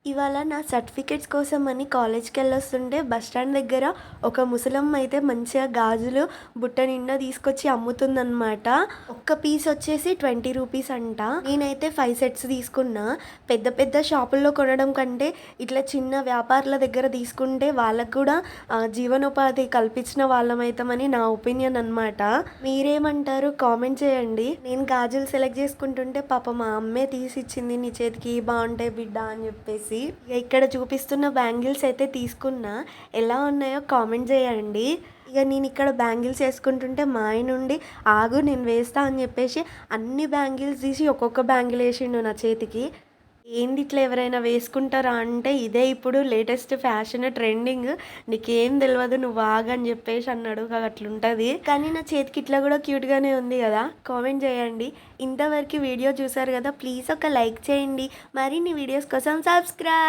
ఇవాళ నా సర్టిఫికేట్స్ కోసమని కాలేజ్‌కెళ్ళొస్తుంటే బస్ స్టాండ్ దగ్గర ఒక ముసలమ్మ అయితే మంచిగా గాజులు బుట్ట నిండా తీసుకొచ్చి అమ్ముతుందనమాట. ఒక్క పీస్ వచ్చేసి 20 రూపీస్ అంట. నేనైతే 5 సెట్స్ తీసుకున్నా. పెద్ద పెద్ద షాపుల్లో కొనడం కంటే ఇట్లా చిన్న వ్యాపారుల దగ్గర తీసుకుంటే వాళ్ళకి కూడా జీవనోపాధి కల్పించిన వాళ్ళమైతామని నా ఒపీనియన్ అనమాట. మీరేమంటారు? కామెంట్ చేయండి. నేను గాజులు సెలెక్ట్ చేసుకుంటుంటే పాపం మా అమ్మే తీసిచ్చింది, నీ చేతికి బాగుంటాయి బిడ్డ అని చెప్పేసి. ఇక్కడ చూపిస్తున్న బ్యాంగిల్స్ అయితే తీసుకున్నా. ఎలా ఉన్నాయో కామెంట్ చేయండి. ఇక నేను ఇక్కడ బ్యాంగిల్స్ వేసుకుంటుంటే మా ఆయన ఉండి ఆగు నేను వేస్తా అని చెప్పేసి అన్ని బ్యాంగిల్స్ తీసి ఒక్కొక్క బ్యాంగిల్ వేసిండు నా చేతికి. ఏంది ఇట్లా ఎవరైనా వేసుకుంటారా అంటే, ఇదే ఇప్పుడు లేటెస్ట్ ఫ్యాషన్ ట్రెండింగ్, నీకేం తెలియదు నువ్వు ఆగని చెప్పేసి అన్నాడు. అట్లుంటుంది. కానీ నా చేతికి ఇట్లా కూడా క్యూట్గానే ఉంది కదా. కామెంట్ చేయండి. ఇంతవరకు వీడియో చూసారు కదా, ప్లీజ్ ఒక లైక్ చేయండి. మరిన్ని వీడియోస్ కోసం సబ్స్క్రైబ్.